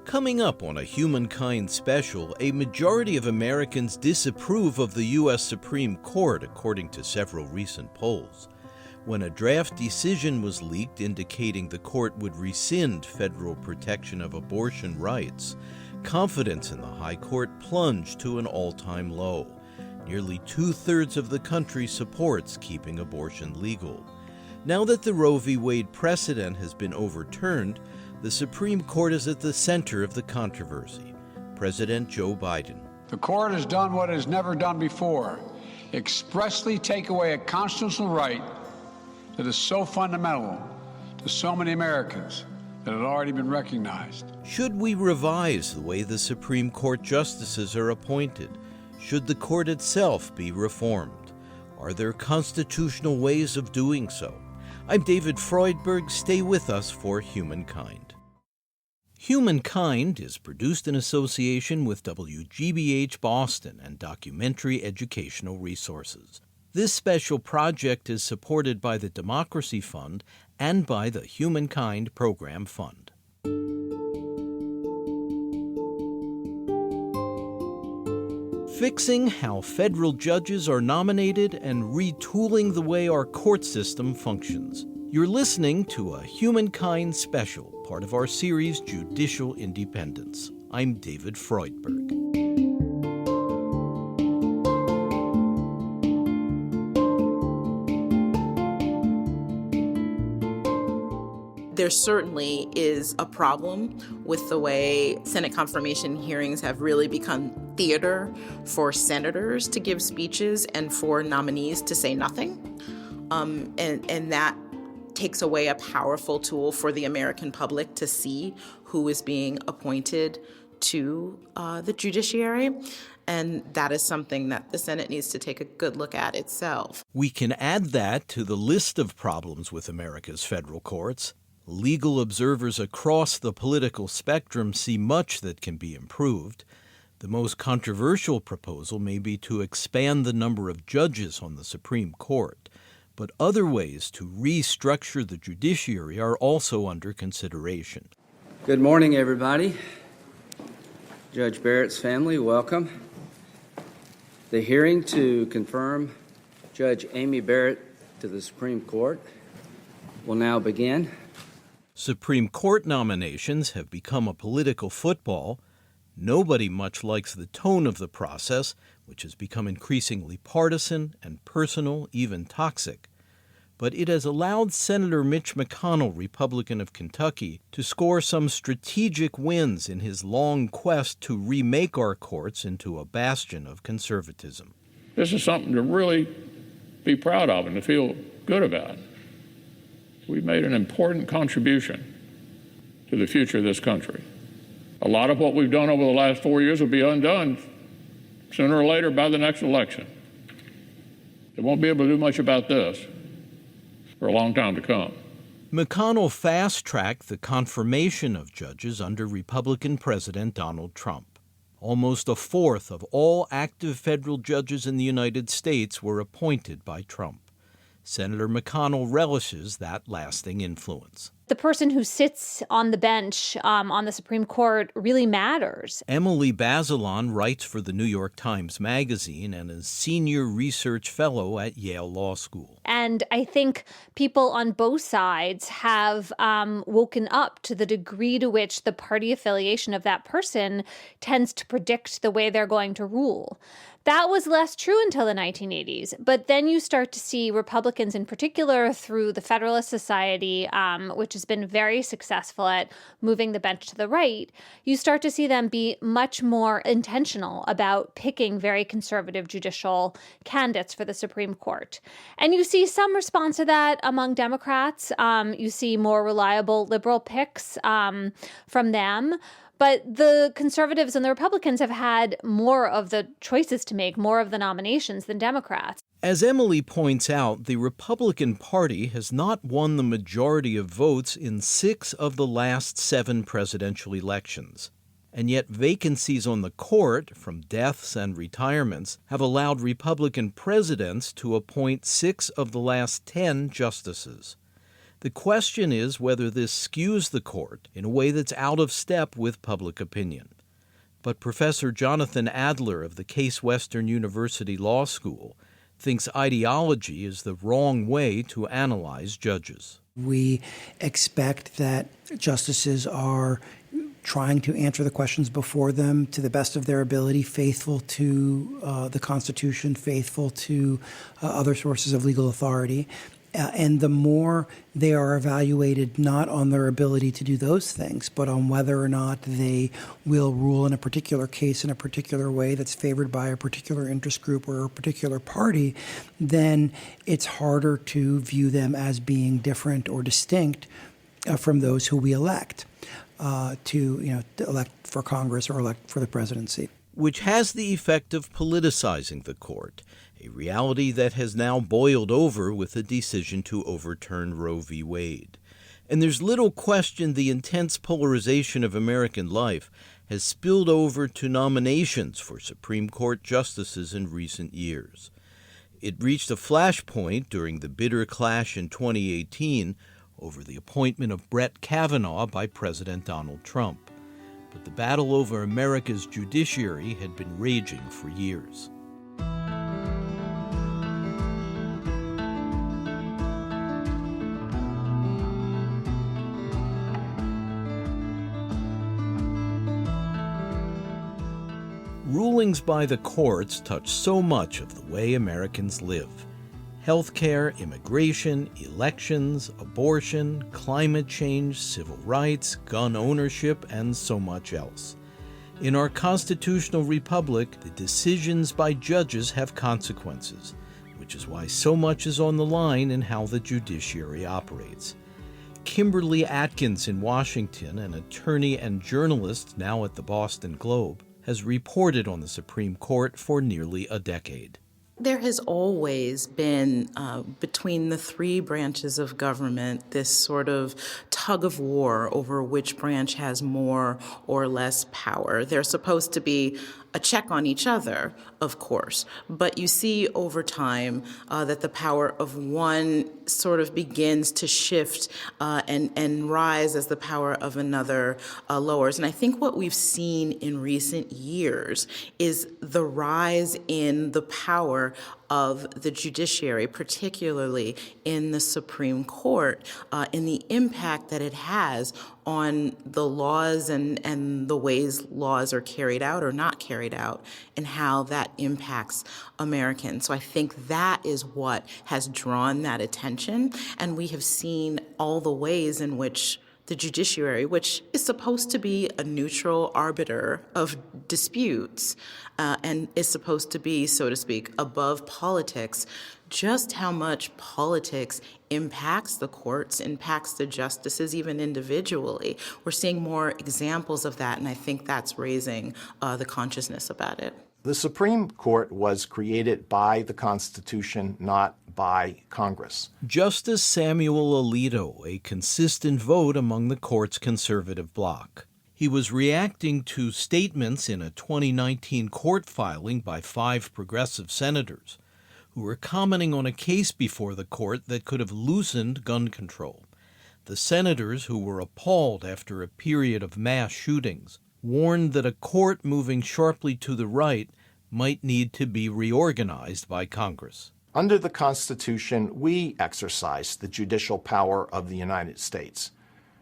Coming up on a Humankind special, a majority of Americans disapprove of the U.S. Supreme Court, according to several recent polls. When a draft decision was leaked indicating the court would rescind federal protection of abortion rights, confidence in the High Court plunged to an all-time low. Nearly two-thirds of the country supports keeping abortion legal. Now that the Roe v. Wade precedent has been overturned, the Supreme Court is at the center of the controversy. President Joe Biden. The court has done what it has never done before, expressly take away a constitutional right that is so fundamental to so many Americans that had already been recognized. Should we revise the way the Supreme Court justices are appointed? Should the court itself be reformed? Are there constitutional ways of doing so? I'm David Freudberg. Stay with us for Humankind. Humankind is produced in association with WGBH Boston and Documentary Educational Resources. This special project is supported by the Democracy Fund and by the Humankind Program Fund. Fixing how federal judges are nominated and retooling the way our court system functions. You're listening to a Humankind special, part of our series Judicial Independence. I'm David Freudberg. There certainly is a problem with the way Senate confirmation hearings have really become theater for senators to give speeches and for nominees to say nothing. And that takes away a powerful tool for the American public to see who is being appointed to the judiciary. And that is something that the Senate needs to take a good look at itself. We can add that to the list of problems with America's federal courts. Legal observers across the political spectrum see much that can be improved. The most controversial proposal may be to expand the number of judges on the Supreme Court, but other ways to restructure the judiciary are also under consideration. Good morning, everybody. Judge Barrett's family, welcome. The hearing to confirm Judge Amy Barrett to the Supreme Court will now begin. Supreme Court nominations have become a political football. Nobody much likes the tone of the process, which has become increasingly partisan and personal, even toxic. But it has allowed Senator Mitch McConnell, Republican of Kentucky, to score some strategic wins in his long quest to remake our courts into a bastion of conservatism. This is something to really be proud of and to feel good about. We've made an important contribution to the future of this country. A lot of what we've done over the last 4 years will be undone sooner or later by the next election. They won't be able to do much about this for a long time to come. McConnell fast-tracked the confirmation of judges under Republican President Donald Trump. Almost a fourth of all active federal judges in the United States were appointed by Trump. Senator McConnell relishes that lasting influence. The person who sits on the bench on the Supreme Court really matters. Emily Bazelon writes for the New York Times Magazine and is senior research fellow at Yale Law School. And I think people on both sides have woken up to the degree to which the party affiliation of that person tends to predict the way they're going to rule. That was less true until the 1980s. But then you start to see Republicans in particular through the Federalist Society, which has been very successful at moving the bench to the right. You start to see them be much more intentional about picking very conservative judicial candidates for the Supreme Court. And you see some response to that among Democrats. You see more reliable liberal picks from them. But the conservatives and the Republicans have had more of the choices to make, more of the nominations than Democrats. As Emily points out, the Republican Party has not won the majority of votes in 6 of the last 7 presidential elections. And yet vacancies on the court, from deaths and retirements, have allowed Republican presidents to appoint 6 of the last 10 justices. The question is whether this skews the court in a way that's out of step with public opinion. But Professor Jonathan Adler of the Case Western University Law School thinks ideology is the wrong way to analyze judges. We expect that justices are trying to answer the questions before them to the best of their ability, faithful to the Constitution, faithful to other sources of legal authority. And the more they are evaluated not on their ability to do those things, but on whether or not they will rule in a particular case in a particular way that's favored by a particular interest group or a particular party, then it's harder to view them as being different or distinct from those who we elect to elect for Congress or elect for the presidency. Which has the effect of politicizing the court, a reality that has now boiled over with the decision to overturn Roe v. Wade. And there's little question the intense polarization of American life has spilled over to nominations for Supreme Court justices in recent years. It reached a flashpoint during the bitter clash in 2018 over the appointment of Brett Kavanaugh by President Donald Trump. But the battle over America's judiciary had been raging for years. Rulings by the courts touch so much of the way Americans live. Healthcare, immigration, elections, abortion, climate change, civil rights, gun ownership, and so much else. In our constitutional republic, the decisions by judges have consequences, which is why so much is on the line in how the judiciary operates. Kimberly Atkins in Washington, an attorney and journalist now at the Boston Globe, has reported on the Supreme Court for nearly a decade. There has always been, between the three branches of government, this sort of tug of war over which branch has more or less power. They're supposed to be a check on each other, of course, but you see over time that the power of one sort of begins to shift and rise as the power of another lowers. And I think what we've seen in recent years is the rise in the power of the judiciary, particularly in the Supreme Court, in the impact that it has on the laws and the ways laws are carried out or not carried out, and how that impacts Americans. So I think that is what has drawn that attention, and we have seen all the ways in which the judiciary, which is supposed to be a neutral arbiter of disputes and is supposed to be, so to speak, above politics, just how much politics impacts the courts, impacts the justices, even individually. We're seeing more examples of that, and I think that's raising the consciousness about it. The Supreme Court was created by the Constitution, not by Congress. Justice Samuel Alito, a consistent vote among the court's conservative bloc. He was reacting to statements in a 2019 court filing by 5 progressive senators who were commenting on a case before the court that could have loosened gun control. The senators, who were appalled after a period of mass shootings, warned that a court moving sharply to the right might need to be reorganized by Congress. Under the Constitution, we exercise the judicial power of the United States.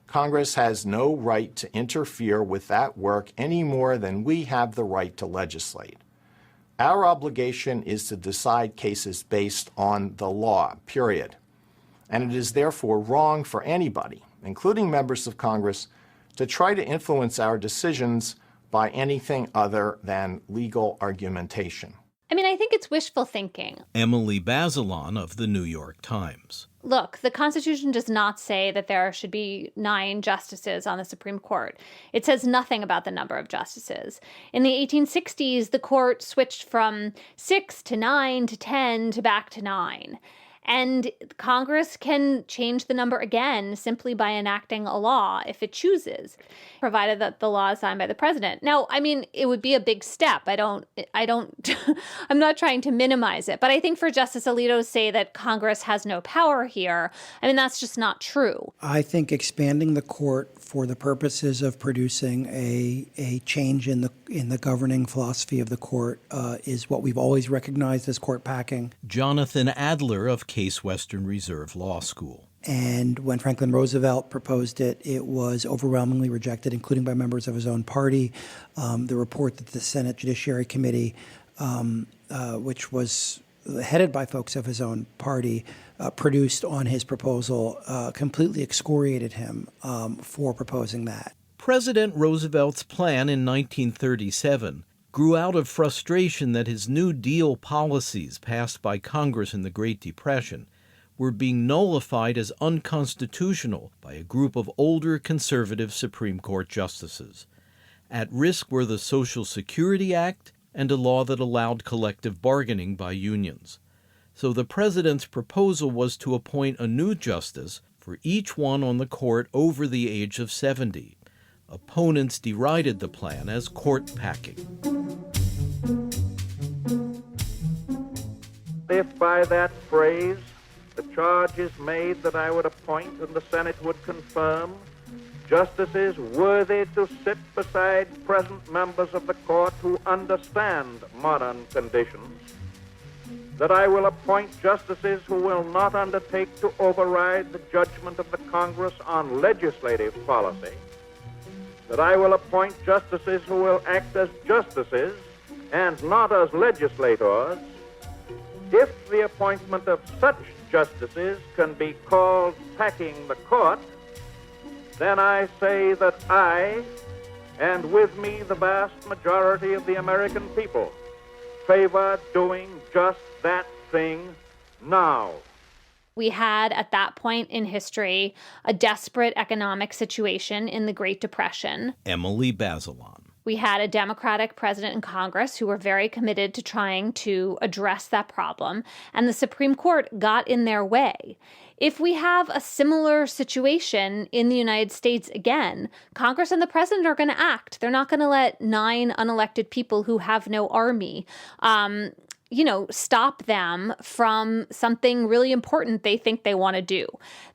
Congress has no right to interfere with that work any more than we have the right to legislate. Our obligation is to decide cases based on the law, period. And it is therefore wrong for anybody, including members of Congress, to try to influence our decisions by anything other than legal argumentation. I mean, I think it's wishful thinking. Emily Bazelon of the New York Times. Look, the Constitution does not say that there should be 9 justices on the Supreme Court. It says nothing about the number of justices. In the 1860s, the court switched from 6 to 9 to 10 to back to 9. And Congress can change the number again simply by enacting a law if it chooses, provided that the law is signed by the president. Now, I mean, it would be a big step. I'm not trying to minimize it, but I think for Justice Alito to say that Congress has no power here, I mean, that's just not true. I think expanding the court for the purposes of producing a change in the governing philosophy of the court is what we've always recognized as court packing. Jonathan Adler of Case Western Reserve Law School. And when Franklin Roosevelt proposed it, it was overwhelmingly rejected, including by members of his own party. The report that the Senate Judiciary Committee, which was headed by folks of his own party, produced on his proposal, completely excoriated him for proposing that. President Roosevelt's plan in 1937 grew out of frustration that his New Deal policies passed by Congress in the Great Depression were being nullified as unconstitutional by a group of older conservative Supreme Court justices. At risk were the Social Security Act and a law that allowed collective bargaining by unions. So the president's proposal was to appoint a new justice for each one on the court over the age of 70. Opponents derided the plan as court packing. If by that phrase the charge is made that I would appoint and the Senate would confirm justices worthy to sit beside present members of the court who understand modern conditions, that I will appoint justices who will not undertake to override the judgment of the Congress on legislative policy, that I will appoint justices who will act as justices and not as legislators, if the appointment of such justices can be called packing the court, then I say that I, and with me the vast majority of the American people, favor doing just that thing now. We had, at that point in history, a desperate economic situation in the Great Depression. Emily Bazelon. We had a Democratic president and Congress who were very committed to trying to address that problem, and the Supreme Court got in their way. If we have a similar situation in the United States again, Congress and the president are going to act. They're not going to let 9 unelected people who have no army stop them from something really important they think they want to do.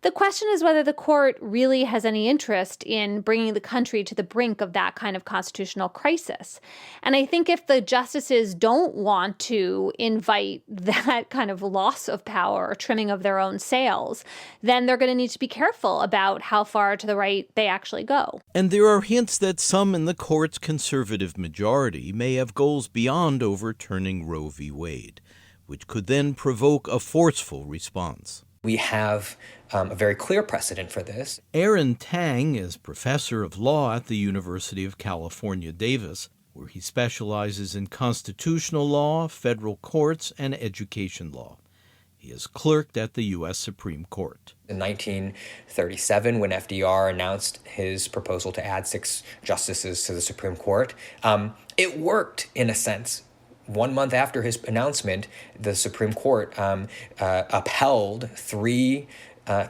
The question is whether the court really has any interest in bringing the country to the brink of that kind of constitutional crisis. And I think if the justices don't want to invite that kind of loss of power or trimming of their own sails, then they're going to need to be careful about how far to the right they actually go. And there are hints that some in the court's conservative majority may have goals beyond overturning Roe v. Wade, which could then provoke a forceful response. We have a very clear precedent for this. Aaron Tang is professor of law at the University of California, Davis, where he specializes in constitutional law, federal courts, and education law. He has clerked at the U.S. Supreme Court. In 1937, when FDR announced his proposal to add 6 justices to the Supreme Court, it worked in a sense. 1 month after his announcement, the Supreme Court upheld 3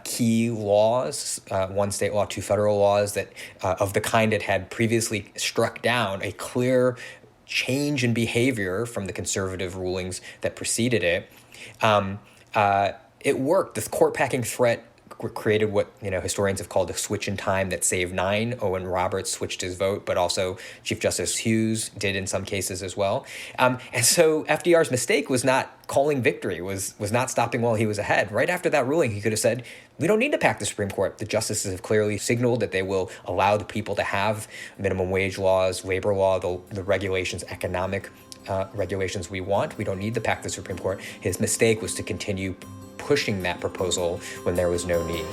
key laws, 1 state law, 2 federal laws that of the kind it had previously struck down, a clear change in behavior from the conservative rulings that preceded it. It worked. The court-packing threat created what historians have called a switch in time that saved 9. Owen Roberts switched his vote, but also Chief Justice Hughes did in some cases as well. And so FDR's mistake was not calling victory, was not stopping while he was ahead. Right after that ruling, he could have said, we don't need to pack the Supreme Court. The justices have clearly signaled that they will allow the people to have minimum wage laws, labor law, the regulations, economic regulations we want. We don't need to pack the Supreme Court. His mistake was to continue pushing that proposal when there was no need.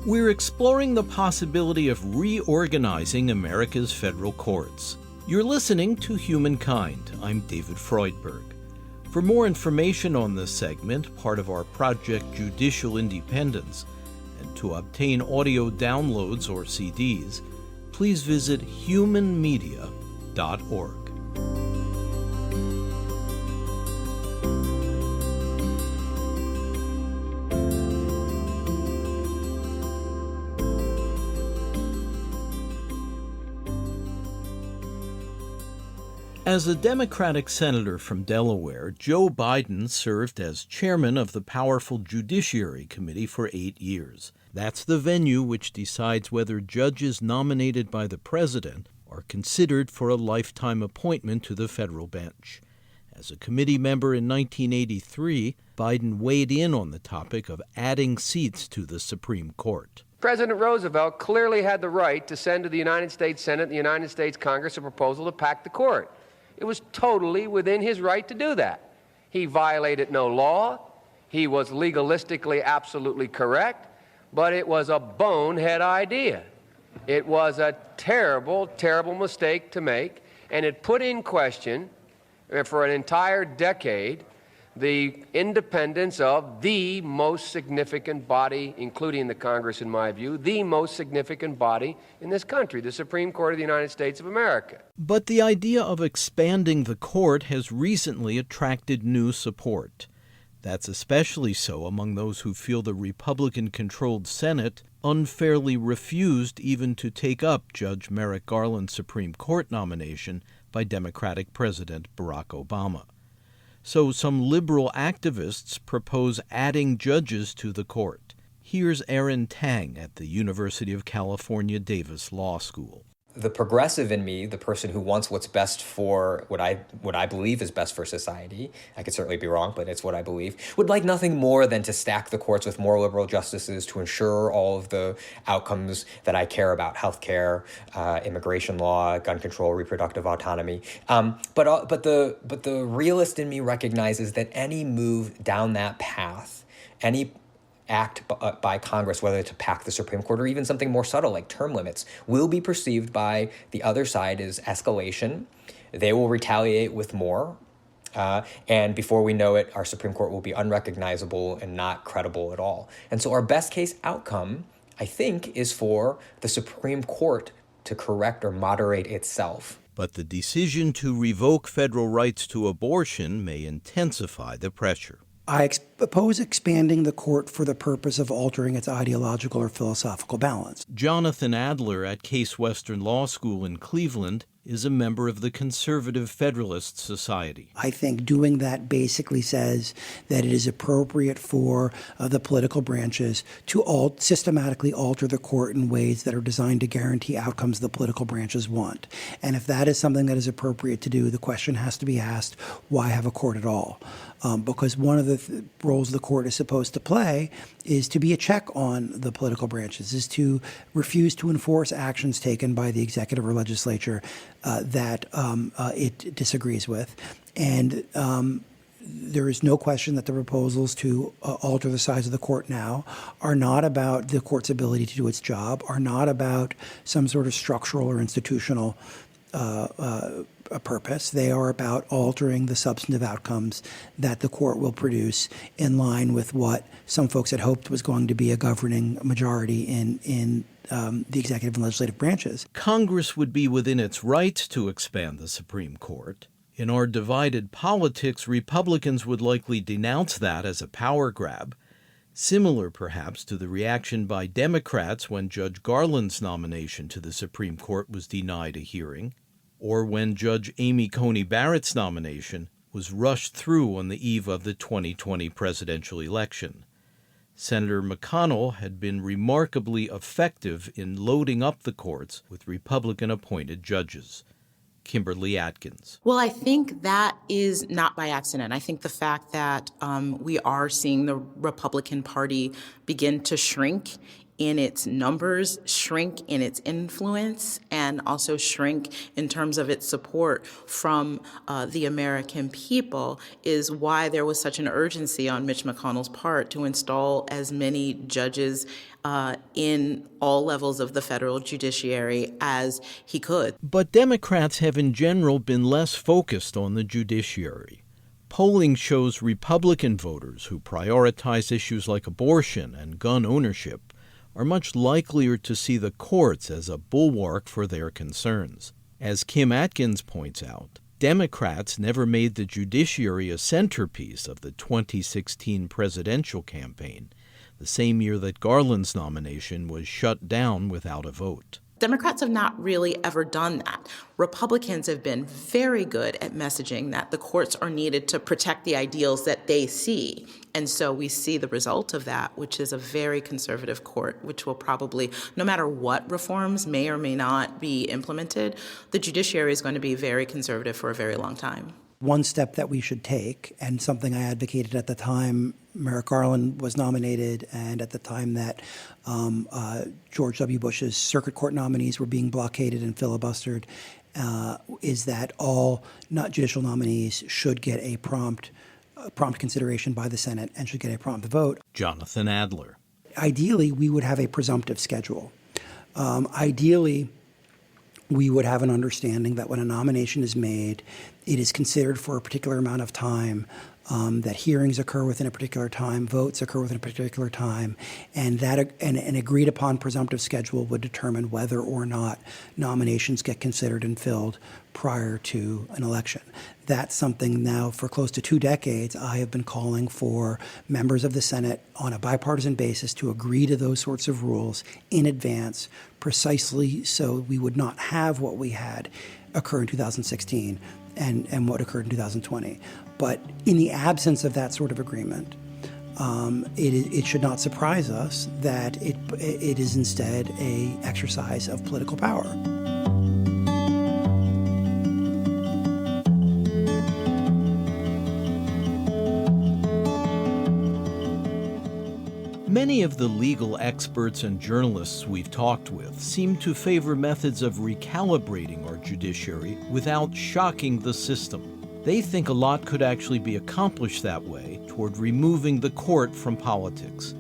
We're exploring the possibility of reorganizing America's federal courts. You're listening to Humankind. I'm David Freudberg. For more information on this segment, part of our project Judicial Independence, and To obtain audio downloads or CDs, please visit humanmedia.org. As a Democratic senator from Delaware, Joe Biden served as chairman of the powerful Judiciary Committee for 8 years. That's the venue which decides whether judges nominated by the president are considered for a lifetime appointment to the federal bench. As a committee member in 1983, Biden weighed in on the topic of adding seats to the Supreme Court. President Roosevelt clearly had the right to send to the United States Senate and the United States Congress a proposal to pack the court. It was totally within his right to do that. He violated no law. He was legalistically absolutely correct, but it was a bonehead idea. It was a terrible, terrible mistake to make, and it put in question, for an entire decade, the independence of the most significant body, including the Congress, in my view, the most significant body in this country, the Supreme Court of the United States of America. But the idea of expanding the court has recently attracted new support. That's especially so among those who feel the Republican-controlled Senate unfairly refused even to take up Judge Merrick Garland's Supreme Court nomination by Democratic President Barack Obama. So some liberal activists propose adding judges to the court. Here's Erin Tang at the University of California, Davis Law School. The progressive in me, the person who wants what's best for what I believe is best for society, I could certainly be wrong, but it's what I believe, would like nothing more than to stack the courts with more liberal justices to ensure all of the outcomes that I care about: healthcare, immigration law, gun control, reproductive autonomy. But the realist in me recognizes that any move down that path, any act by Congress, whether to pack the Supreme Court or even something more subtle like term limits, will be perceived by the other side as escalation. They will retaliate with more. And before we know it, our Supreme Court will be unrecognizable and not credible at all. And so our best case outcome, I think, is for the Supreme Court to correct or moderate itself. But the decision to revoke federal rights to abortion may intensify the pressure. I oppose expanding the court for the purpose of altering its ideological or philosophical balance. Jonathan Adler at Case Western Law School in Cleveland is a member of the Conservative Federalist Society. I think doing that basically says that it is appropriate for the political branches to systematically alter the court in ways that are designed to guarantee outcomes the political branches want. And if that is something that is appropriate to do, the question has to be asked, why have a court at all? Because one of the roles the court is supposed to play is to be a check on the political branches, is to refuse to enforce actions taken by the executive or legislature that it disagrees with. And there is no question that the proposals to alter the size of the court now are not about the court's ability to do its job, are not about some sort of structural or institutional a purpose. They are about altering the substantive outcomes that the court will produce in line with what some folks had hoped was going to be a governing majority in the executive and legislative branches. Congress would be within its rights to expand the Supreme Court. In our divided politics, Republicans would likely denounce that as a power grab, similar perhaps to the reaction by Democrats when Judge Garland's nomination to the Supreme Court was denied a hearing, or when Judge Amy Coney Barrett's nomination was rushed through on the eve of the 2020 presidential election. Senator McConnell had been remarkably effective in loading up the courts with Republican-appointed judges. Kimberly Atkins. Well, I think that is not by accident. I think the fact that we are seeing the Republican Party begin to shrink in its numbers, shrink in its influence, and also shrink in terms of its support from the American people is why there was such an urgency on Mitch McConnell's part to install as many judges in all levels of the federal judiciary as he could. But Democrats have in general been less focused on the judiciary. Polling shows Republican voters who prioritize issues like abortion and gun ownership are much likelier to see the courts as a bulwark for their concerns. As Kim Atkins points out, Democrats never made the judiciary a centerpiece of the 2016 presidential campaign, the same year that Garland's nomination was shut down without a vote. Democrats have not really ever done that. Republicans have been very good at messaging that the courts are needed to protect the ideals that they see. And so we see the result of that, which is a very conservative court, which will probably, no matter what reforms may or may not be implemented, the judiciary is going to be very conservative for a very long time. One step that we should take, and something I advocated at the time Merrick Garland was nominated and at the time that George W. Bush's circuit court nominees were being blockaded and filibustered, is that all judicial nominees should get a prompt consideration by the Senate and should get a prompt vote. Jonathan Adler. Ideally, we would have a presumptive schedule. Ideally, we would have an understanding that when a nomination is made, it is considered for a particular amount of time, that hearings occur within a particular time, votes occur within a particular time, and that an agreed upon presumptive schedule would determine whether or not nominations get considered and filled prior to an election. That's something now for close to 2 decades I have been calling for members of the Senate on a bipartisan basis to agree to those sorts of rules in advance, precisely so we would not have what we had occur in 2016 and what occurred in 2020. But in the absence of that sort of agreement, it should not surprise us that it is instead an exercise of political power. Many of the legal experts and journalists we've talked with seem to favor methods of recalibrating our judiciary without shocking the system. They think a lot could actually be accomplished that way toward removing the court from politics.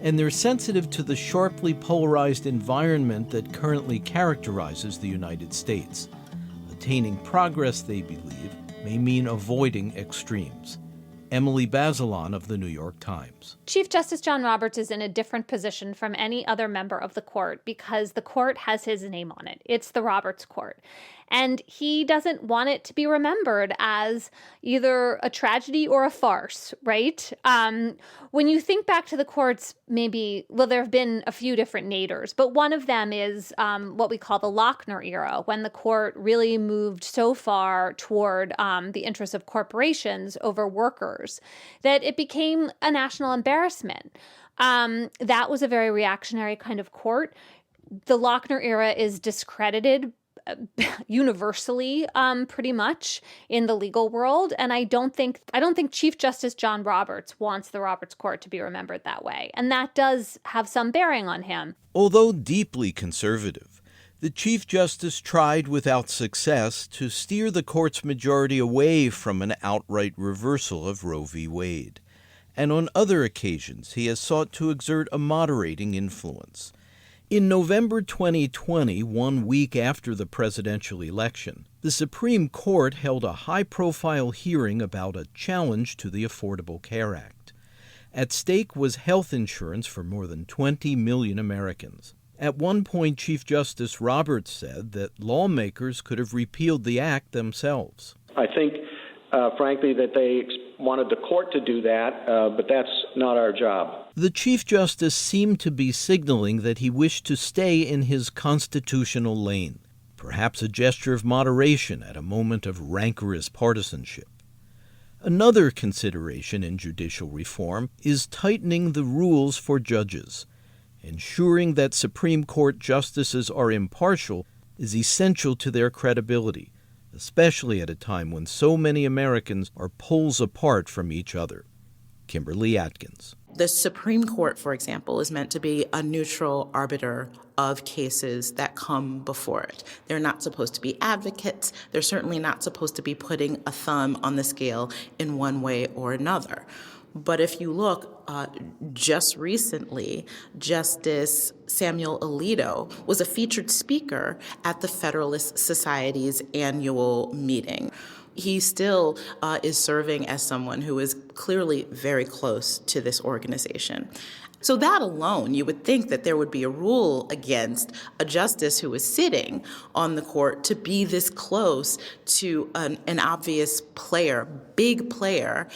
And they're sensitive to the sharply polarized environment that currently characterizes the United States. Attaining progress, they believe, may mean avoiding extremes. Emily Bazelon of the New York Times. Chief Justice John Roberts is in a different position from any other member of the court because the court has his name on it. It's the Roberts Court. And he doesn't want it to be remembered as either a tragedy or a farce, right? When you think back to the courts, there have been a few different naders, but one of them is what we call the Lochner era, when the court really moved so far toward the interests of corporations over workers that it became a national embarrassment. That was a very reactionary kind of court. The Lochner era is discredited universally, pretty much in the legal world. And I don't think Chief Justice John Roberts wants the Roberts Court to be remembered that way. And that does have some bearing on him. Although deeply conservative, the Chief Justice tried without success to steer the court's majority away from an outright reversal of Roe v. Wade. And on other occasions, he has sought to exert a moderating influence. In November 2020, 1 week after the presidential election, the Supreme Court held a high-profile hearing about a challenge to the Affordable Care Act. At stake was health insurance for more than 20 million Americans. At one point, Chief Justice Roberts said that lawmakers could have repealed the act themselves. I think, frankly, that they wanted the court to do that, but that's not our job. The Chief Justice seemed to be signaling that he wished to stay in his constitutional lane, perhaps a gesture of moderation at a moment of rancorous partisanship. Another consideration in judicial reform is tightening the rules for judges. Ensuring that Supreme Court justices are impartial is essential to their credibility, especially at a time when so many Americans are poles apart from each other. Kimberly Atkins. The Supreme Court, for example, is meant to be a neutral arbiter of cases that come before it. They're not supposed to be advocates. They're certainly not supposed to be putting a thumb on the scale in one way or another. But if you look, just recently, Justice Samuel Alito was a featured speaker at the Federalist Society's annual meeting. He still is serving as someone who is clearly very close to this organization. So that alone, you would think that there would be a rule against a justice who is sitting on the court to be this close to an obvious player, big player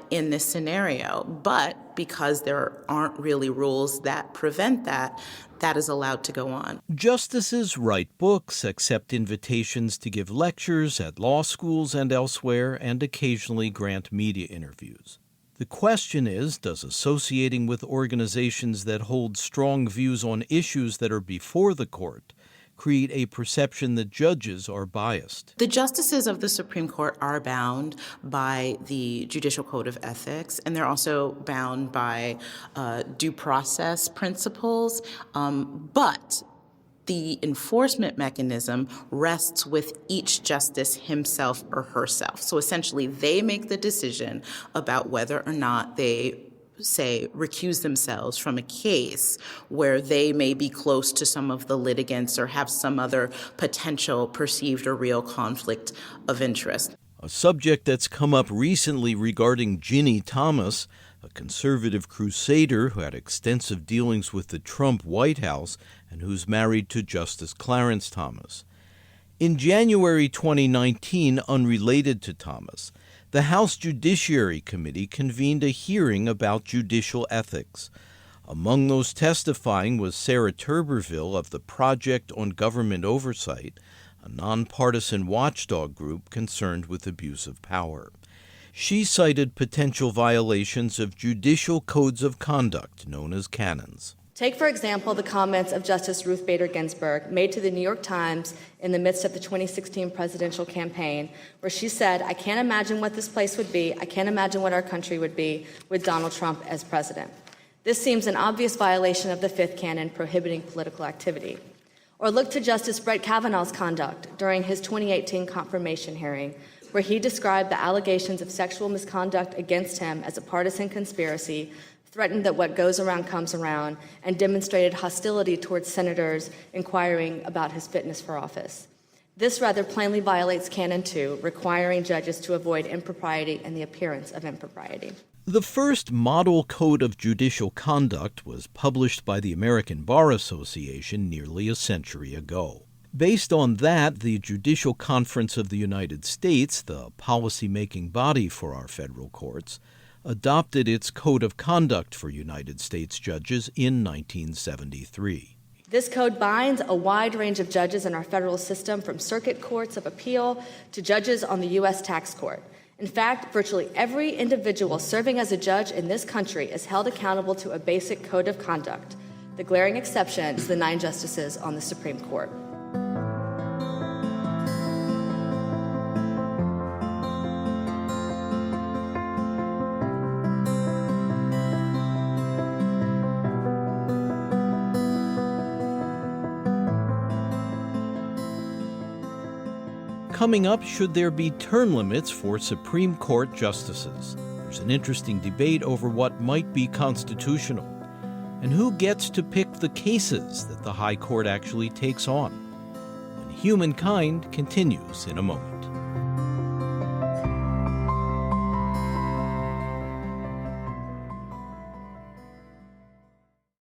in this scenario. But because there aren't really rules that prevent that, that is allowed to go on. Justices write books, accept invitations to give lectures at law schools and elsewhere, and occasionally grant media interviews. The question is, does associating with organizations that hold strong views on issues that are before the court create a perception that judges are biased? The justices of the Supreme Court are bound by the Judicial Code of Ethics, and they're also bound by due process principles, but the enforcement mechanism rests with each justice himself or herself. So essentially, they make the decision about whether or not they, say, recuse themselves from a case where they may be close to some of the litigants or have some other potential perceived or real conflict of interest. A subject that's come up recently regarding Ginny Thomas, a conservative crusader who had extensive dealings with the Trump White House and who's married to Justice Clarence Thomas. In January 2019, unrelated to Thomas, the House Judiciary Committee convened a hearing about judicial ethics. Among those testifying was Sarah Turberville of the Project on Government Oversight, a nonpartisan watchdog group concerned with abuse of power. She cited potential violations of judicial codes of conduct, known as canons. Take, for example, the comments of Justice Ruth Bader Ginsburg made to the New York Times in the midst of the 2016 presidential campaign, where she said, "I can't imagine what this place would be, I can't imagine what our country would be with Donald Trump as president." This seems an obvious violation of the fifth canon prohibiting political activity. Or look to Justice Brett Kavanaugh's conduct during his 2018 confirmation hearing, where he described the allegations of sexual misconduct against him as a partisan conspiracy, threatened that what goes around comes around, and demonstrated hostility towards senators inquiring about his fitness for office. This rather plainly violates Canon 2, requiring judges to avoid impropriety and the appearance of impropriety. The first model code of judicial conduct was published by the American Bar Association nearly a century ago. Based on that, the Judicial Conference of the United States, the policy-making body for our federal courts, adopted its Code of Conduct for United States judges in 1973. This code binds a wide range of judges in our federal system, from circuit courts of appeal to judges on the U.S. tax court. In fact, virtually every individual serving as a judge in this country is held accountable to a basic code of conduct. The glaring exception is the 9 justices on the Supreme Court. Coming up, should there be term limits for Supreme Court justices? There's an interesting debate over what might be constitutional, and who gets to pick the cases that the High Court actually takes on. When Humankind continues in a moment.